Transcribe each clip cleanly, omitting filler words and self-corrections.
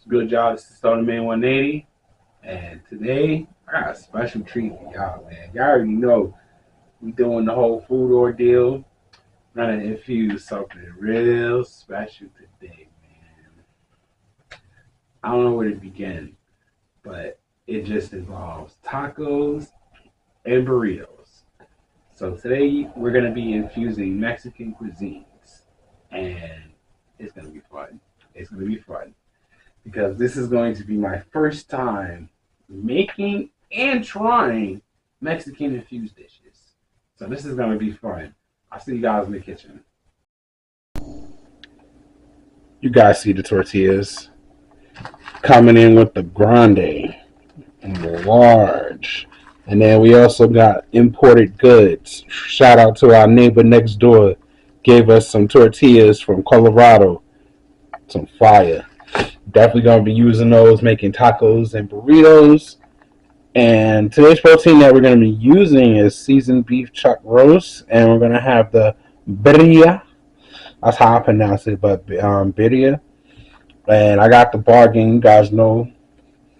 Good job. This is Stoner-Maine 180. And today, I got a special treat for y'all, man. Y'all already know we doing the whole food ordeal. I'm going to infuse something real special today, man. I don't know where to begin, but it just involves tacos and burritos. So today, we're going to be infusing Mexican cuisines. And it's going to be fun. It's going to be fun. Because this is going to be my first time making and trying Mexican infused dishes. So this is going to be fun. I'll see you guys in the kitchen. You guys see the tortillas coming in with the grande and large. And then we also got imported goods. Shout out to our neighbor next door. Gave us some tortillas from Colorado. Some fire. Definitely going to be using those, making tacos and burritos. And today's protein that we're going to be using is seasoned beef chuck roast. And we're going to have the Burria. That's how I pronounce it, but Burria. And I got the bargain, you guys know,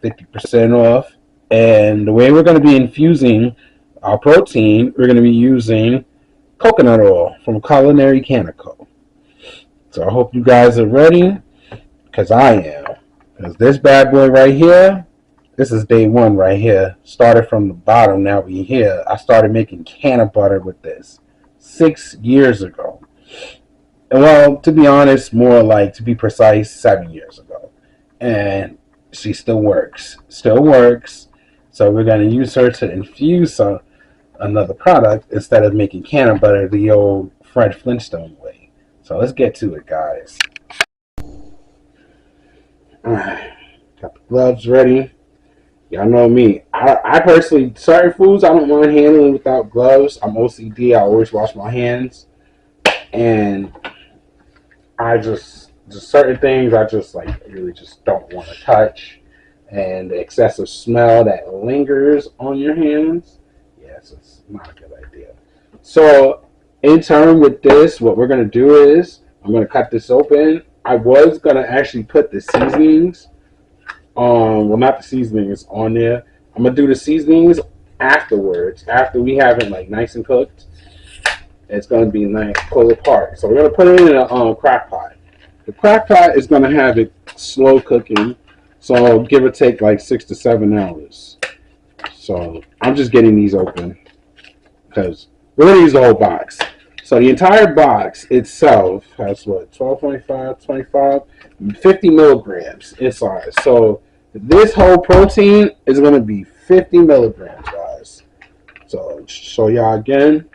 50% off. And the way we're going to be infusing our protein, we're going to be using coconut oil from Culinary Canico. So I hope you guys are ready. Because I am. Because this bad boy right here, this is day one right here. Started from the bottom, now we here. I started making canna butter with this 6 years ago. And well, to be honest, more like, to be precise, 7 years ago. And she still works. Still works. So we're going to use her to infuse another product instead of making canna butter the old Fred Flintstone way. So let's get to it, guys. Alright, got the gloves ready. Y'all know me. I personally, certain foods I don't mind handling without gloves. I'm OCD. I always wash my hands. And I just certain things I just like really just don't want to touch. And the excessive smell that lingers on your hands, yes, it's not a good idea. So, in turn with this, what we're going to do is I'm going to cut this open. I was gonna actually put the seasonings, well, not the seasonings on there. I'm gonna do the seasonings afterwards, after we have it like nice and cooked. It's gonna be nice, pull apart. So we're gonna put it in a crock pot. The crock pot is gonna have it slow cooking, so give or take like 6 to 7 hours. So I'm just getting these open because we're gonna use the whole box. So the entire box itself has what, 12.5, 25, 50 milligrams inside. So this whole protein is going to be 50 milligrams, guys. So show y'all again.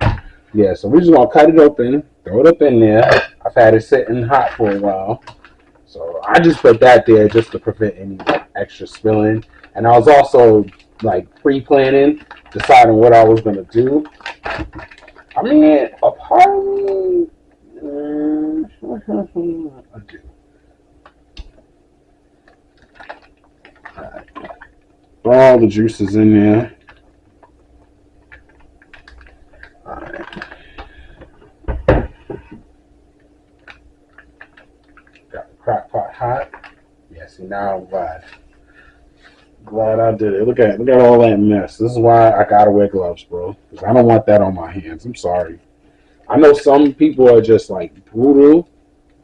Yeah, so we're just going to cut it open, throw it up in there. I've had it sitting hot for a while. So I just put that there just to prevent any extra spilling. And I was also like pre-planning, deciding what I was going to do. I mean, a part of me, I do. Right. Throw all the juices in there. Alright. Got the crock pot hot. Yeah, see, now I'm glad I did it. Look at all that mess. This is why I gotta wear gloves, bro. Because I don't want that on my hands. I'm sorry. I know some people are just like brutal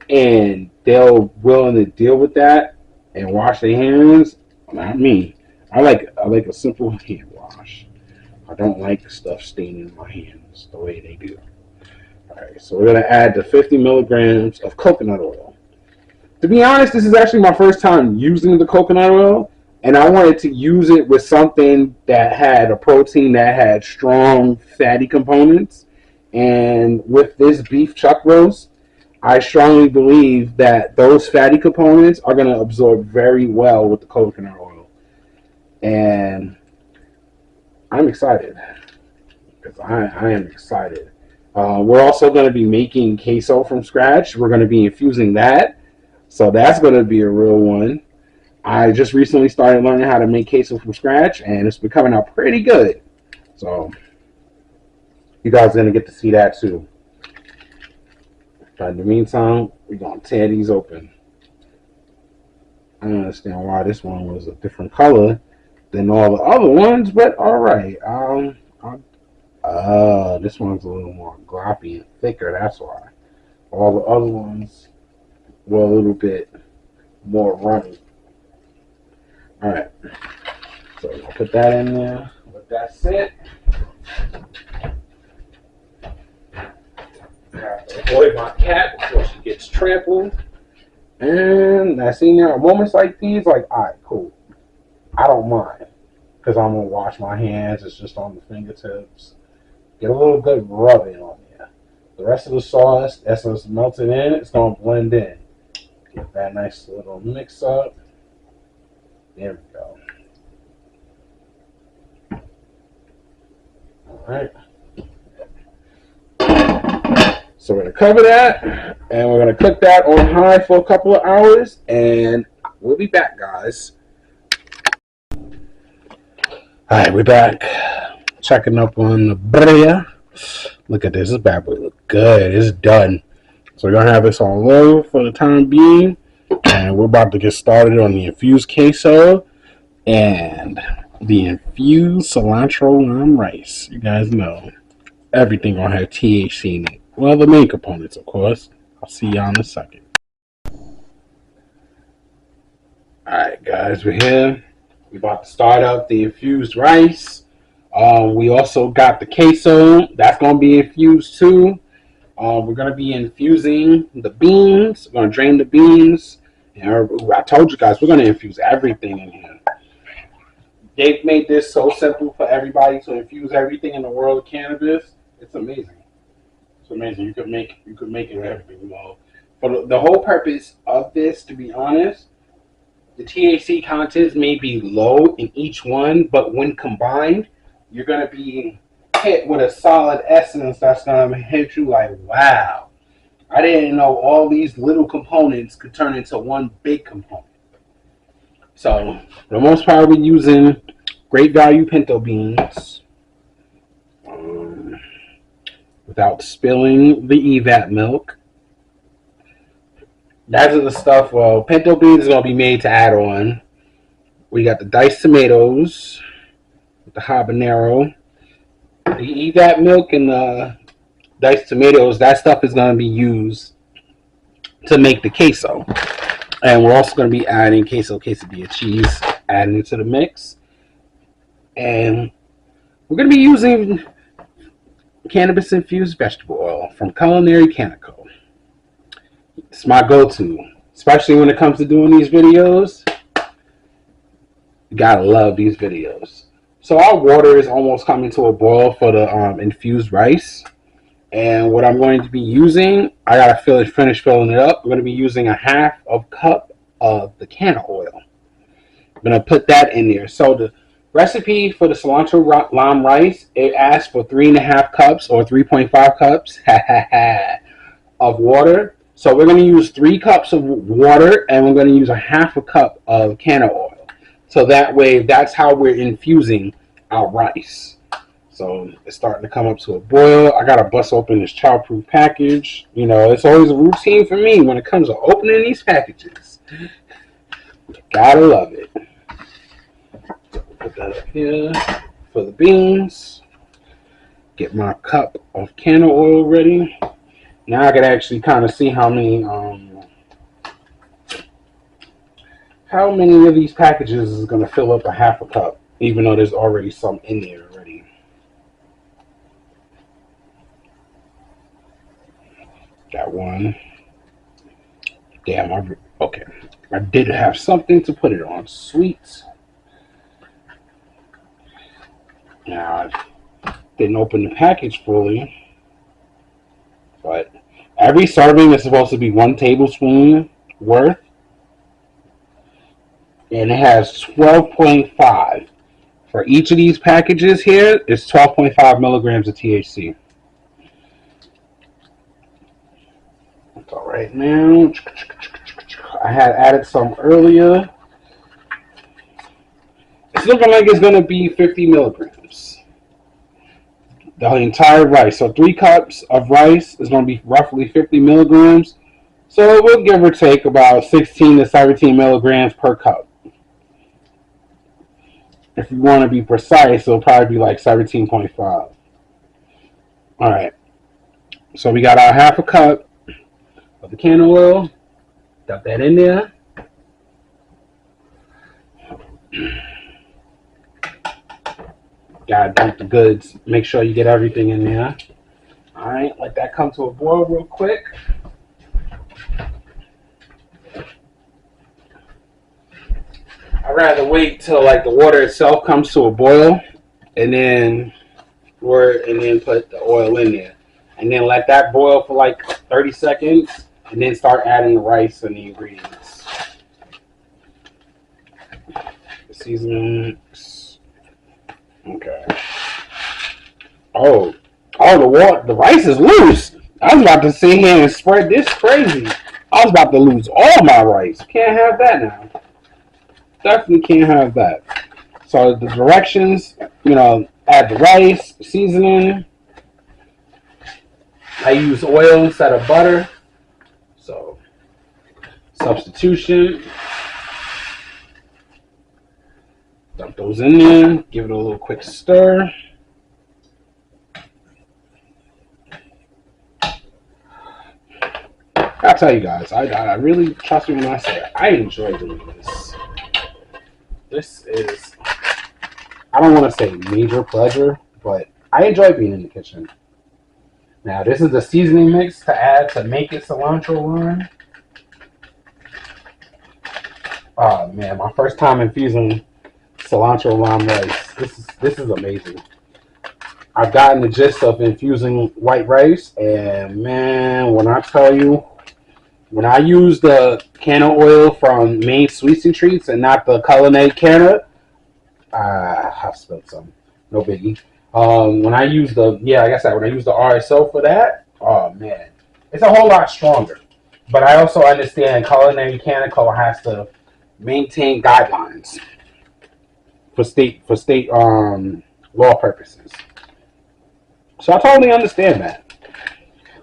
and they're willing to deal with that and wash their hands. Not me. I like a simple hand wash. I don't like stuff staining my hands the way they do. Alright, so we're gonna add the 50 milligrams of coconut oil. To be honest, this is actually my first time using the coconut oil. And I wanted to use it with something that had a protein that had strong fatty components. And with this beef chuck roast, I strongly believe that those fatty components are going to absorb very well with the coconut oil. And I'm excited. Because I am excited. We're also going to be making queso from scratch. We're going to be infusing that. So that's going to be a real one. I just recently started learning how to make queso from scratch, and it's been coming out pretty good. So you guys are going to get to see that too. But in the meantime, we're going to tear these open. I don't understand why this one was a different color than all the other ones, but all right. This one's a little more gloppy and thicker. That's why. All the other ones were a little bit more runny. All right. So I'll put that in there. Let that sit. I have to avoid my cat before she gets trampled. And I see now moments like these, like, all right, cool. I don't mind because I'm gonna wash my hands. It's just on the fingertips. Get a little good rubbing on there. The rest of the sauce, as it's melted in, it's gonna blend in. Get that nice little mix up. There we go. All right. So we're gonna cover that, and we're gonna cook that on high for a couple of hours, and we'll be back, guys. All right, we're back. Checking up on the Burria. Look at this. This bad boy look good. It's done. So we're gonna have this on low for the time being, and we're about to get started on the infused queso and the infused cilantro lime rice. You guys know everything gonna have THC in it. Well, the main components, of course. I'll see y'all in a second. Alright, guys, we're here. We're about to start up the infused rice. We also got the queso. That's going to be infused too. We're going to be infusing the beans. We're going to drain the beans. And I told you guys, we're going to infuse everything in here. They've made this so simple for everybody to infuse everything in the world of cannabis. It's amazing. It's amazing. You could make it everything. Well, for the whole purpose of this, to be honest, the THC content may be low in each one, but when combined, you're gonna be hit with a solid essence that's gonna hit you like, wow, I didn't know all these little components could turn into one big component. So for the most part, we're using great value pinto beans. Without spilling the EVAP milk. That's the stuff. Well, pinto beans is going to be made to add on. We got the diced tomatoes, the habanero, the EVAP milk, and the diced tomatoes. That stuff is going to be used to make the queso. And we're also going to be adding quesadilla cheese, adding it to the mix. And we're going to be using cannabis infused vegetable oil from Culinary Canico. It's my go-to, especially when it comes to doing these videos. You gotta love these videos. So our water is almost coming to a boil for the infused rice, and what I'm going to be using, I gotta finish filling it up. I'm going to be using a half of cup of the canna oil. I'm gonna put that in there. So the recipe for the cilantro lime rice, it asks for 3.5 cups or 3.5 cups of water. So we're going to use 3 cups of water, and we're going to use a half a cup of canna oil. So that way, that's how we're infusing our rice. So it's starting to come up to a boil. I got to bust open this childproof package. You know, it's always a routine for me when it comes to opening these packages. Gotta love it. Put that up here for the beans. Get my cup of canna oil ready. Now I can actually kind of see how many of these packages is going to fill up a half a cup, even though there's already some in there already. Got one. Damn, okay. I did have something to put it on. Sweet. Now, I didn't open the package fully, but every serving is supposed to be 1 tablespoon worth, and it has 12.5. For each of these packages here, it's 12.5 milligrams of THC. That's all right now. I had added some earlier. It's looking like it's going to be 50 milligrams. The entire rice. So 3 cups of rice is going to be roughly 50 milligrams. So it will give or take about 16 to 17 milligrams per cup. If you want to be precise, it'll probably be like 17.5. All right. So we got our half a cup of the canola oil. Dump that in there. Gotta dump the goods. Make sure you get everything in there. All right. Let that come to a boil real quick. I'd rather wait till like the water itself comes to a boil, and then put the oil in there, and then let that boil for like 30 seconds, and then start adding the rice and the ingredients. The seasonings. Okay. Oh, the rice is loose. I was about to sit here and spread this crazy. I was about to lose all my rice. Can't have that now. Definitely can't have that. So the directions, add the rice, seasoning. I use oil instead of butter. So substitution. Dump those in there. Give it a little quick stir. I'll tell you guys, I really, trust me when I say it, I enjoy doing this. This is, I don't want to say major pleasure, but I enjoy being in the kitchen. Now, this is the seasoning mix to add to make it cilantro lime. Oh man, my first time infusing cilantro lime rice. This is amazing. I've gotten the gist of infusing white rice, and man, when I tell you, when I use the canna oil from Maine Sweets and Treats and not the culinary canna, I've spilled some. No biggie. When I use when I use the RSO for that, oh man, it's a whole lot stronger. But I also understand culinary canna has to maintain guidelines for state law purposes. So I totally understand that.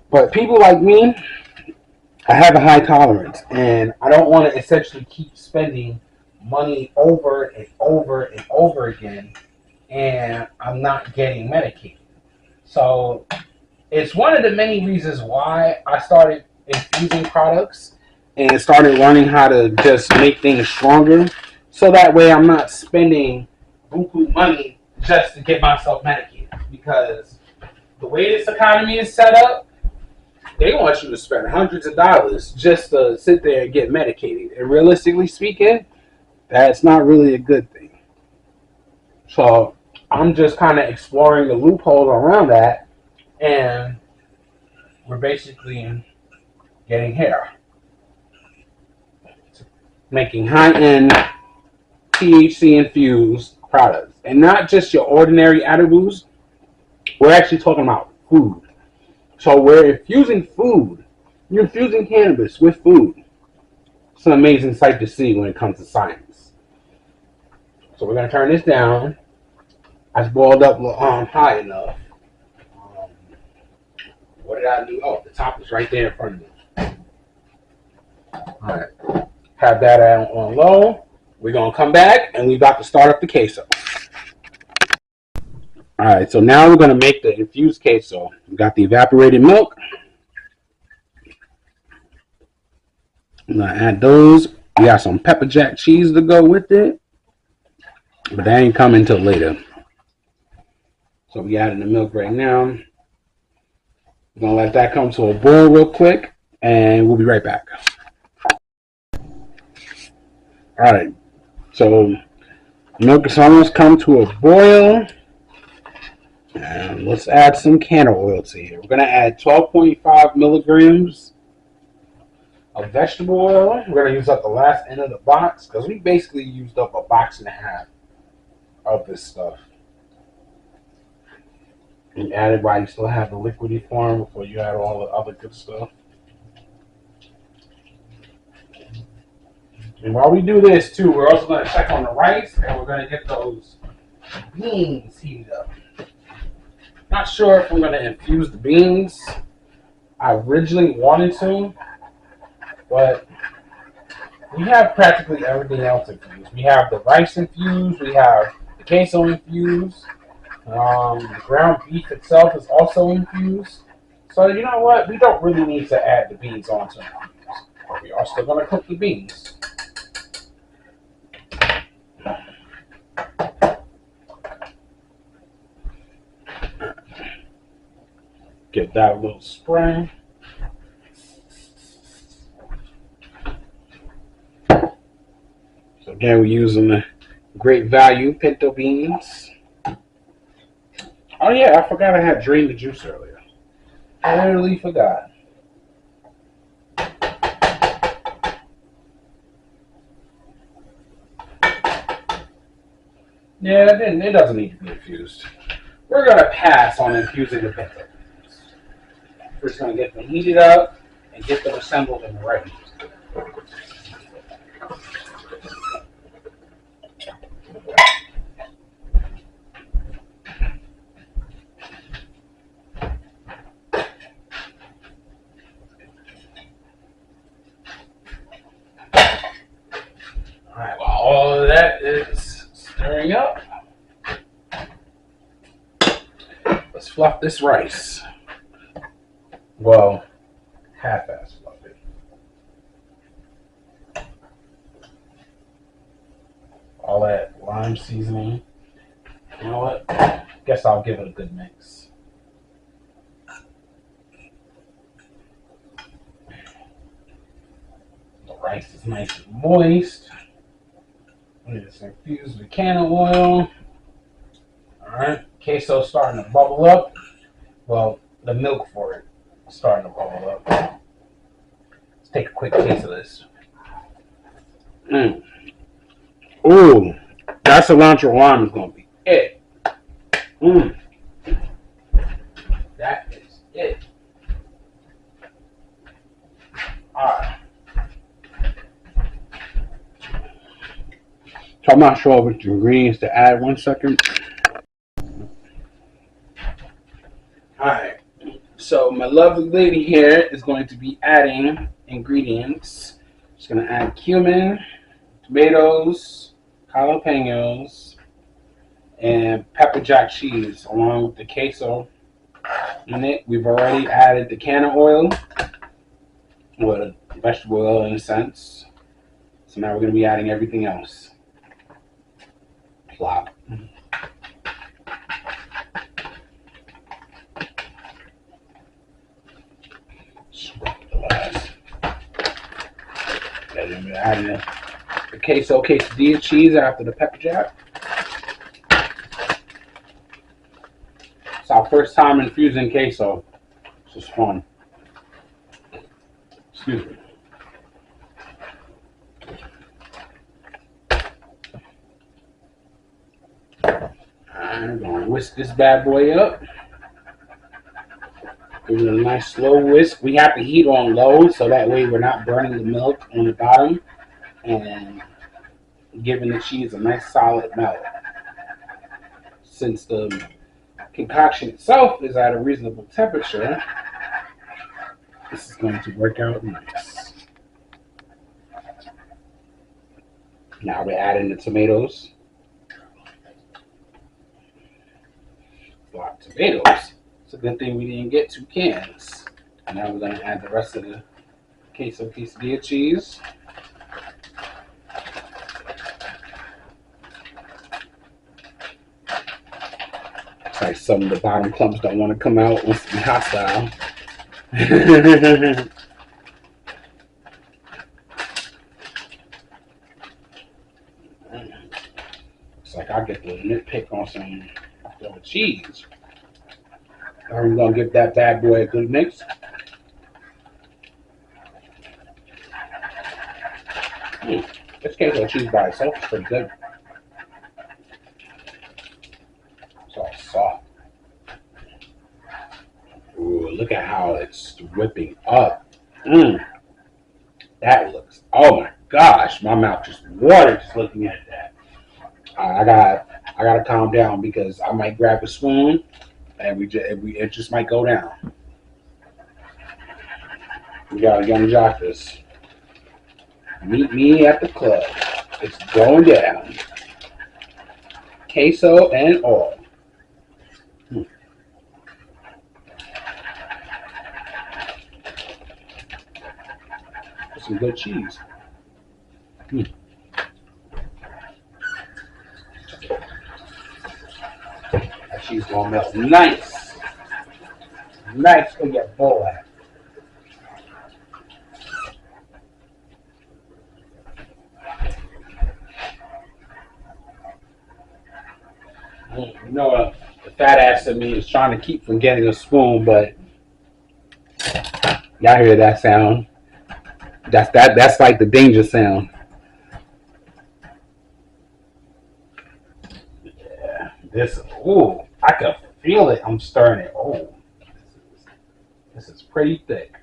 But people like me, I have a high tolerance, and I don't want to essentially keep spending money over and over and over again, and I'm not getting medicated. So it's one of the many reasons why I started infusing products and started learning how to just make things stronger, so that way I'm not spending buku money just to get myself medicated. Because the way this economy is set up, they want you to spend hundreds of dollars just to sit there and get medicated. And realistically speaking, that's not really a good thing. So I'm just kind of exploring the loopholes around that, and we're basically getting here. Making high-end THC infused products. And not just your ordinary edibles. We're actually talking about food. So we're infusing food. You're infusing cannabis with food. It's an amazing sight to see when it comes to science. So we're going to turn this down. I boiled up high enough. What did I do? Oh, the top is right there in front of me. All right. Have that on low. We're going to come back, and we're about to start up the queso. All right, so now we're going to make the infused queso. We got the evaporated milk. I'm going to add those. We got some pepper jack cheese to go with it, but that ain't coming until later. So we adding the milk right now. We're going to let that come to a boil real quick, and we'll be right back. All right, so milk has almost come to a boil. And let's add some canna oil to here. We're going to add 12.5 milligrams of vegetable oil. We're going to use up the last end of the box because we basically used up a box and a half of this stuff. And add it while you still have the liquidy form before you add all the other good stuff. And while we do this too, we're also going to check on the rice, and we're going to get those beans heated up. Not sure if I'm going to infuse the beans. I originally wanted to, But we have practically everything else infused. We have the rice infused. We have the queso infused. The ground beef itself is also infused. So you know what? We don't really need to add the beans onto it. But we are still going to cook the beans. Give that a little spray. So again, we're using the great value pinto beans. Oh yeah, I forgot I had drained the juice earlier. I literally forgot. Yeah, it doesn't need to be infused. We're going to pass on infusing the pinto beans. We're just going to get them heated up and get them assembled and ready. Alright, well, all of that is stirring up. Let's fluff this rice. Well, half-ass fluff it. All that lime seasoning. You know what? Guess I'll give it a good mix. The rice is nice and moist. It's infused with canna oil. Alright, queso's starting to bubble up. Well, the milk for it is starting to bubble up. Let's take a quick taste of this. Ooh, that cilantro lime is going to be it. That is it. Alright. So I'm not sure which ingredients to add. 1 second. Alright. So my lovely lady here is going to be adding ingredients. She's going to add cumin, tomatoes, jalapenos, and pepper jack cheese along with the queso in it. We've already added the canna oil, or vegetable oil in a sense. So now we're going to be adding everything else. Plop. And then we're adding the queso quesadilla cheese after the pepper jack. It's our first time infusing queso. This is fun. Excuse me. I'm going to whisk this bad boy up. Give it a nice slow whisk. We have to heat on low so that way we're not burning the milk on the bottom and giving the cheese a nice solid melt. Since the concoction itself is at a reasonable temperature, this is going to work out nice. Now we're adding the tomatoes. Black tomatoes. It's a good thing we didn't get 2 cans. And now we're going to add the rest of the queso quesadilla cheese. It's like some of the bottom clumps don't want to come out. Wants to be hostile. It's like I get the nitpick on some leftover cheese. I'm going to give that bad boy a good mix. This queso cheese by itself is pretty good. It's all soft. Ooh, look at how it's whipping up. That looks, oh my gosh, my mouth just watered just looking at that. I gotta calm down because I might grab a spoon and it just might go down. We gotta young jock this. Meet me at the club. It's going down. Queso and all. Some good cheese. That cheese gonna melt nice. Nice for your boy. You know, the fat ass of me is trying to keep from getting a spoon, but y'all hear that sound? That's like the danger sound. Yeah, I can feel it. I'm stirring it. Oh, this is pretty thick.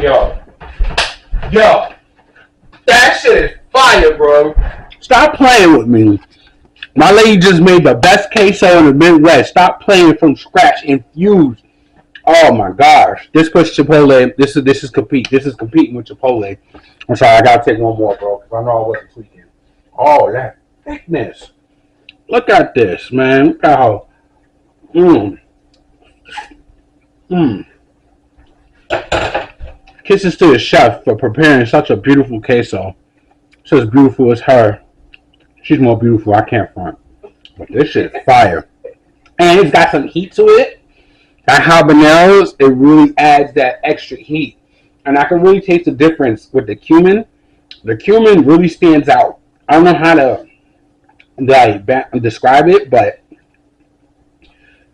Yo, that shit is fire, bro. Stop playing with me. My lady just made the best queso in the Midwest. Stop playing from scratch. Infused. Oh my gosh. This puts Chipotle. This is competing with Chipotle. I'm sorry, I gotta take one more, bro, because I know I wasn't tweaking. Oh, that thickness. Look at this, man. Look at how Kisses to the chef for preparing such a beautiful queso. It's as beautiful as her. She's more beautiful, I can't front. But this shit is fire. And it's got some heat to it. That habaneros, it really adds that extra heat. And I can really taste the difference with the cumin. The cumin really stands out. I don't know how to describe it, but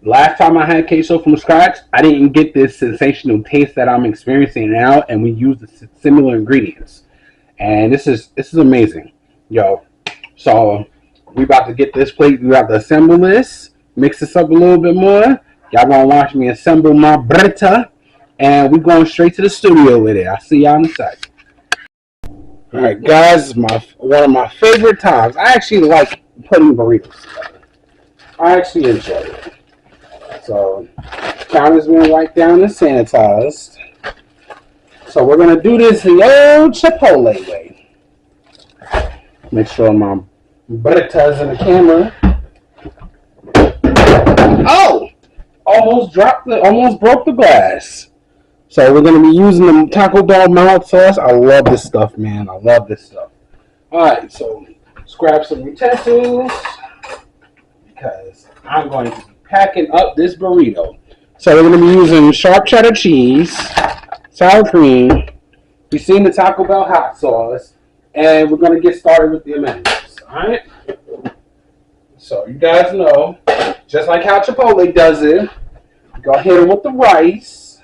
last time I had queso from scratch, I didn't get this sensational taste that I'm experiencing now, and we used the similar ingredients. And this is amazing. Yo, so we about to get this plate. We about to assemble this, mix this up a little bit more. Y'all gonna watch me assemble my burrito, and we going straight to the studio with it. I'll see y'all in a sec. All right, guys, one of my favorite times. I actually like putting burritos together. I actually enjoy it. So, counter's been wiped down and sanitized. So we're gonna do this the old Chipotle way. Make sure my burritos in the camera. Oh! Almost broke the glass. So we're gonna be using the Taco Bell mild sauce. I love this stuff, man. I love this stuff. Alright, so let's grab some utensils because I'm going to be packing up this burrito. So we're gonna be using sharp cheddar cheese, sour cream. You've seen the Taco Bell hot sauce, and we're gonna get started with the amendments. Alright? So you guys know, just like how Chipotle does it, go ahead with the rice.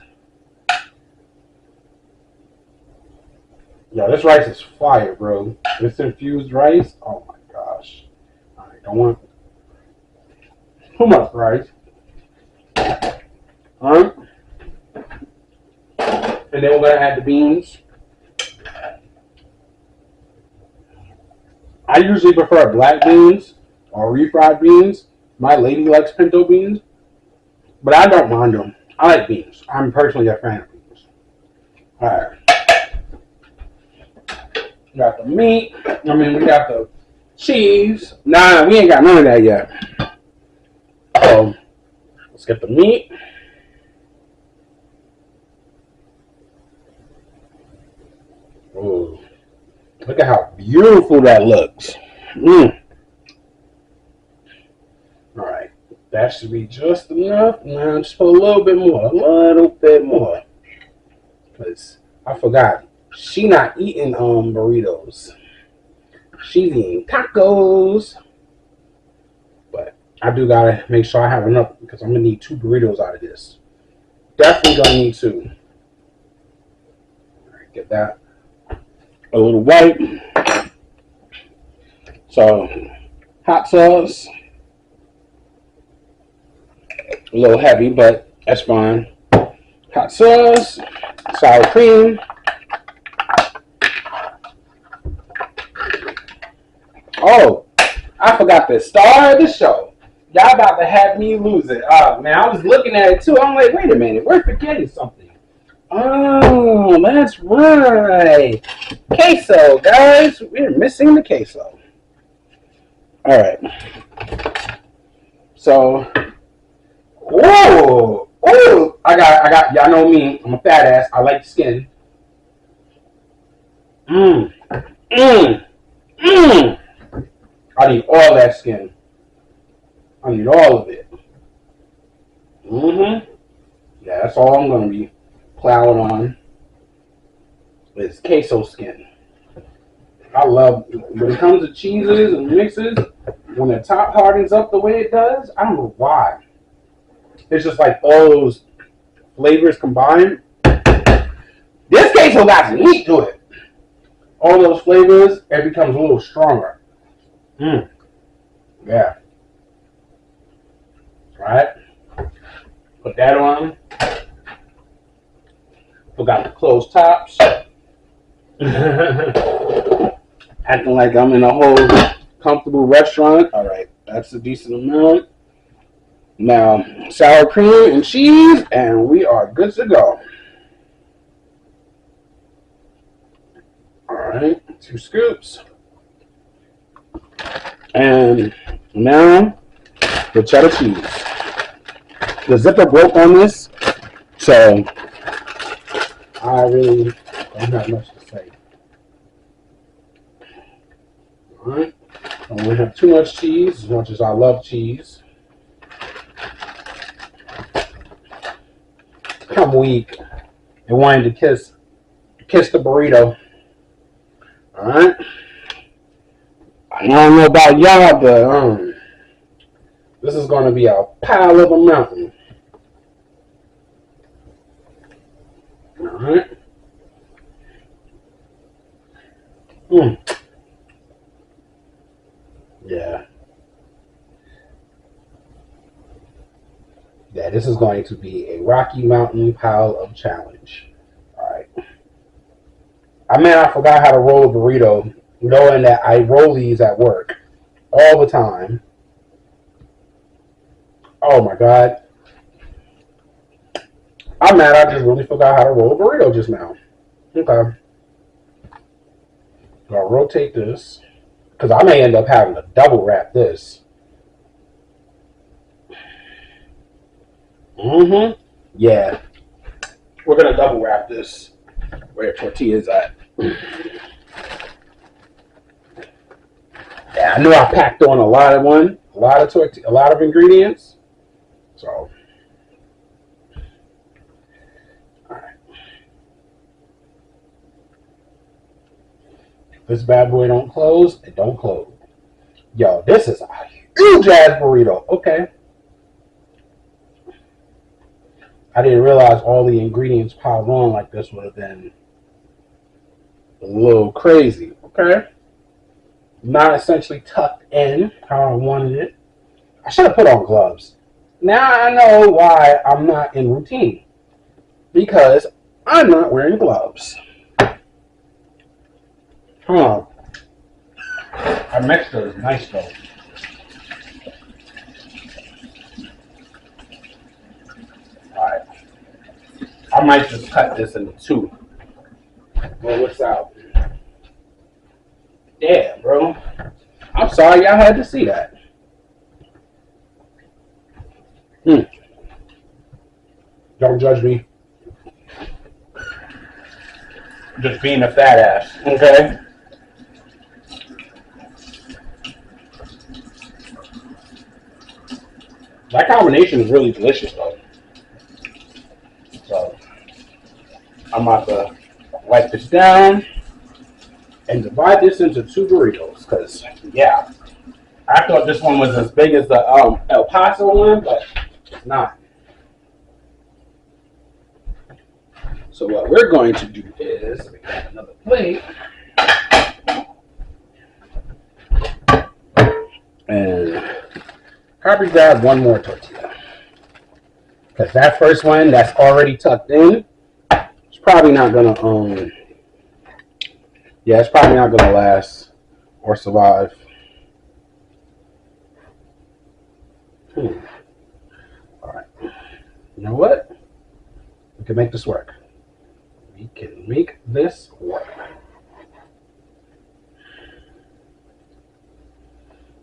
Yo, this rice is fire, bro. This infused rice, oh my gosh. Alright, don't want too much rice. Alright. And then we're gonna add the beans. I usually prefer black beans or refried beans. My lady likes pinto beans, but I don't mind them. I like beans. I'm personally a fan of beans. Alright. We got the meat. We got the cheese. Nah, we ain't got none of that yet. So, let's get the meat. Ooh. Look at how beautiful that looks. Alright. That should be just enough. Now, just put a little bit more. Because I forgot. She not eating burritos. She's eating tacos. But I do gotta make sure I have enough because I'm gonna need 2 burritos out of this. Definitely gonna need 2. Alright, get that a little white. So hot sauce. A little heavy, but that's fine. Hot sauce, sour cream. Oh, I forgot the star of the show. Y'all about to have me lose it. Oh, man, I was looking at it too. I'm like, wait a minute, we're forgetting something. Oh, that's right. Queso, guys. We're missing the queso. All right. So, whoa, oh, y'all know me. I'm a fat ass. I like the skin. Mmm, mmm, mmm. I need all that skin. I need all of it. Mm-hmm. Yeah, that's all I'm gonna be plowing on is queso skin. I love when it comes to cheeses and mixes. When the top hardens up the way it does, I don't know why. It's just like all those flavors combined. This queso got some heat to it. All those flavors, it becomes a little stronger. Mm. Yeah. Right. Put that on. Forgot to close tops. Acting like I'm in a whole comfortable restaurant. All right, that's a decent amount. Now, sour cream and cheese, and we are good to go. All right, 2 scoops. And now, the cheddar cheese. The zipper broke on this, so I really don't have much to say. All right, I don't want to have too much cheese, as much as I love cheese. I'm weak and wanting to kiss the burrito. All right. I don't know about y'all, but this is going to be a pile of a mountain. All right. Yeah. Yeah, this is going to be a Rocky Mountain pile of challenge. All right. I forgot how to roll a burrito, knowing that I roll these at work all the time. Oh my God. I'm mad. I just really forgot how to roll a burrito just now. Okay. I'll rotate this because I may end up having to double wrap this. Mm-hmm. Yeah. We're going to double wrap this where tortillas at. Yeah, I knew I packed on a lot of ingredients. So, all right. If this bad boy don't close, it don't close. Yo, this is a huge ass burrito. Okay. I didn't realize all the ingredients piled on like this would have been a little crazy. Okay. Not essentially tucked in how I wanted it. I should have put on gloves. Now I know why I'm not in routine. Because I'm not wearing gloves. Huh. Our mixture is nice though. Alright. I might just cut this into 2. Well, what's out? Damn, bro. I'm sorry y'all had to see that. Don't judge me. Just being a fat ass, okay? That combination is really delicious though. So I'm about to wipe this down and divide this into 2 burritos. Because yeah, I thought this one was as big as the El Paso one, but it's not. So what we're going to do is we grab another plate and probably grab 1 more tortilla. Because that first one that's already tucked in, it's probably not gonna it's probably not gonna last or survive. Alright. You know what? We can make this work. We can make this work.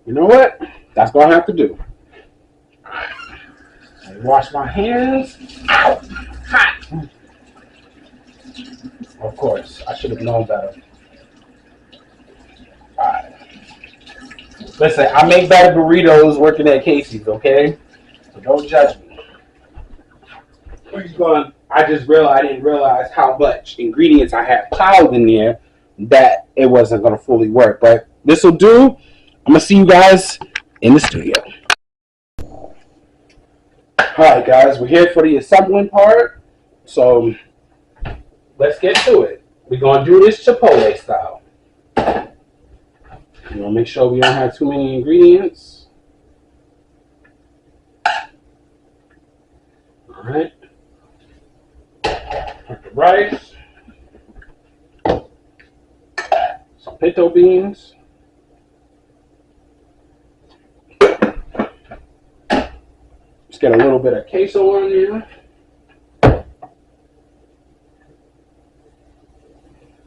You know what? That's what I have to do. I wash my hands. Ow! Hot! Of course, I should have known better. Alright. Listen, I make better burritos working at Casey's, okay? So don't judge me. I didn't realize how much ingredients I had piled in there that it wasn't going to fully work. But this will do. I'm going to see you guys in the studio. Alright, guys, we're here for the assembling part. So let's get to it. We're going to do this Chipotle style. We're going to make sure we don't have too many ingredients. Alright. Put the rice. Some pinto beans. Just get a little bit of queso on there.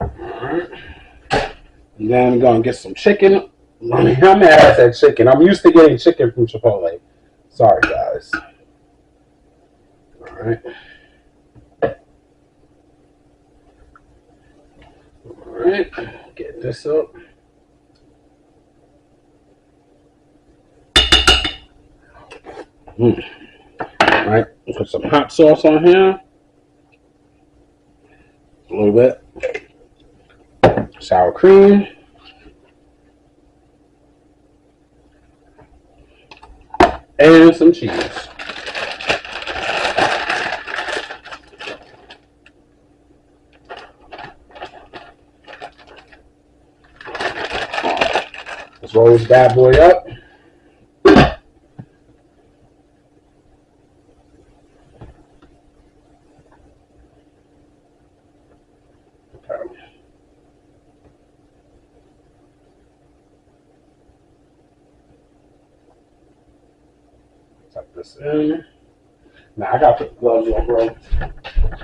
Alright. And then we're going to get some chicken. I'm mad at that chicken. I'm used to getting chicken from Chipotle. Sorry, guys. Alright. Alright. Get this up. Alright. Put some hot sauce on here. A little bit. Sour cream. And some cheese. Let's roll this bad boy up. Tuck this in. Now I gotta put the gloves on, bro.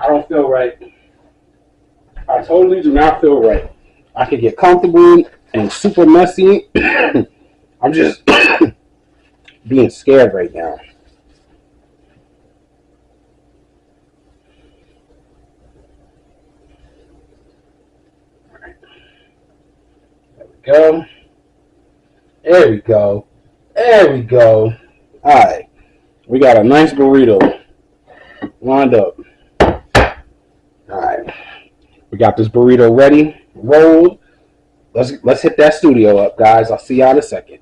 I don't feel right. I totally do not feel right. I could get comfortable and super messy. I'm just being scared right now. All right. There we go. There we go. There we go. All right. We got a nice burrito lined up. All right. We got this burrito ready, rolled. Let's hit that studio up, guys. I'll see y'all in a second.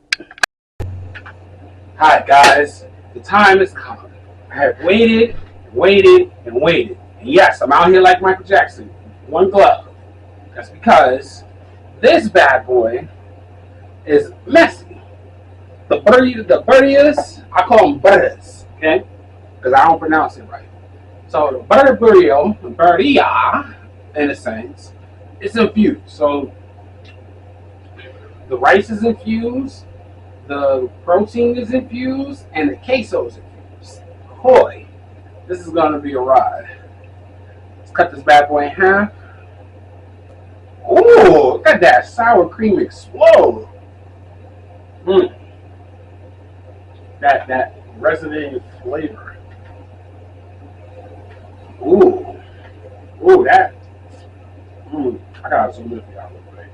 Hi, guys. The time has come. I have waited, and waited. And yes, I'm out here like Michael Jackson. One glove. That's because this bad boy is messy. The Burrias, I call them Burrias, okay? Because I don't pronounce it right. So the Burria, in a sense, it's infused. So the rice is infused, the protein is infused, and the queso is infused. Boy, this is going to be a ride. Let's cut this bad boy in half. Ooh, look at that sour cream explode. That resonating flavor. Ooh, that. I gotta zoom in for y'all real quick.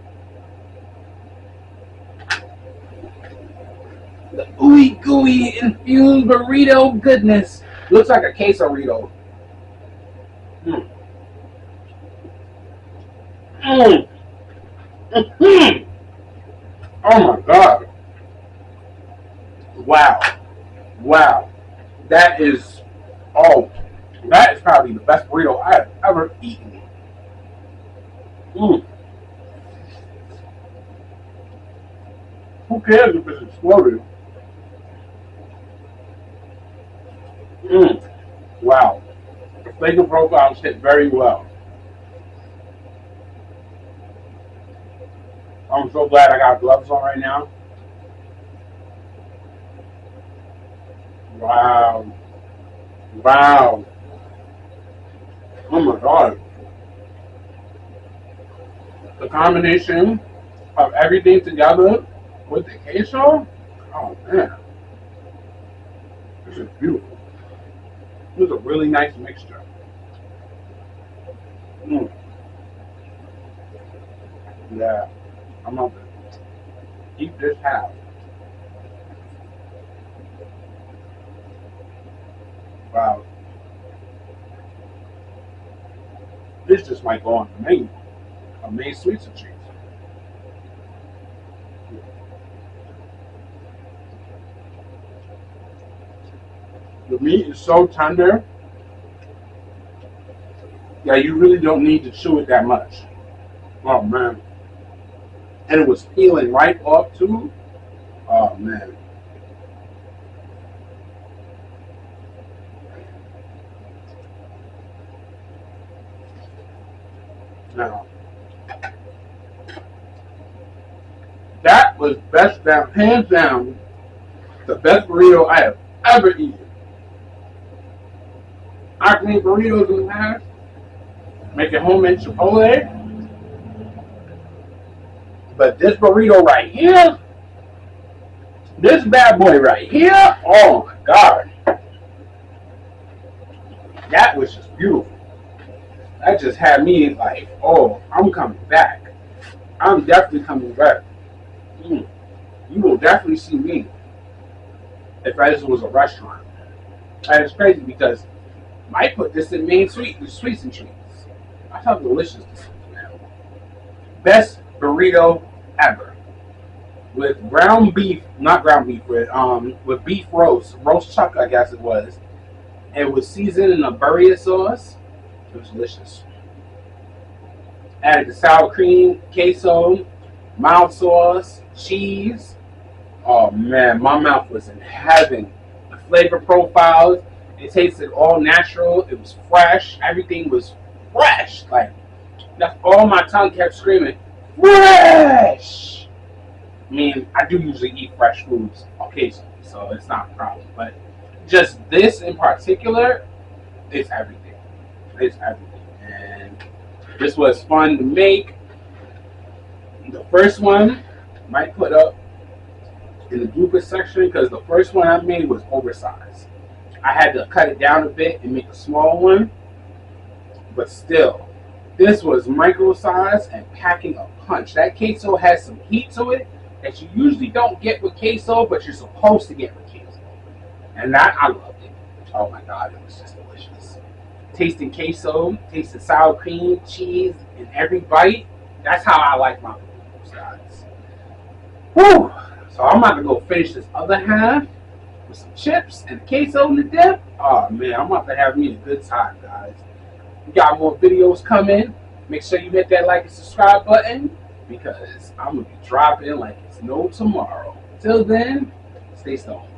The ooey gooey infused burrito goodness. Looks like a queso burrito. Oh my god. Wow. That is probably the best burrito I've ever eaten. Who cares if it's exploded? Wow. The flavor profiles hit very well. I'm so glad I got gloves on right now. Wow. Oh my god. The combination of everything together with the queso, oh man, this is beautiful. This is a really nice mixture. Mm. Yeah, I'm gonna eat this half. Wow, this just might go on the menu. A Maine sweets and cheese. The meat is so tender that you really don't need to chew it that much. Oh man. And it was peeling right off too. Oh man. Now, that was best down, hands down, the best burrito I have ever eaten. I've made burritos in the past, making homemade Chipotle, but this burrito right here, this bad boy right here, oh my god, that was just beautiful. That just had me like, oh, I'm coming back. I'm definitely coming back. You will definitely see me if this was a restaurant. And it's crazy because I put this in Maine sweets and treats. That's how delicious this is, man. Best burrito ever. With ground beef, not ground beef, with beef roast chuck, I guess it was. It was seasoned in a Burria sauce. It was delicious. Added the sour cream, queso, mild sauce, cheese. Oh man, my mouth was in heaven. The flavor profiles, it tasted all natural. It was fresh. Everything was fresh. Like, that's all my tongue kept screaming. Fresh! I mean, I do usually eat fresh foods occasionally, so it's not a problem. But just this in particular, it's everything. It's everything. And this was fun to make. The first one might put up in the blooper section because the first one I made was oversized. I had to cut it down a bit and make a small one, but still, this was micro size and packing a punch. That queso has some heat to it that you usually don't get with queso, but you're supposed to get with queso. And that, I loved it. Oh my god, it was just delicious. Tasting queso, tasting sour cream, cheese in every bite. That's how I like my burritos, guys. Whew! So I'm about to go finish this other half with some chips and queso in the dip. Oh man, I'm about to have me a good time, guys. We got more videos coming. Make sure you hit that like and subscribe button because I'm gonna be dropping like it's no tomorrow. Till then, stay stoned.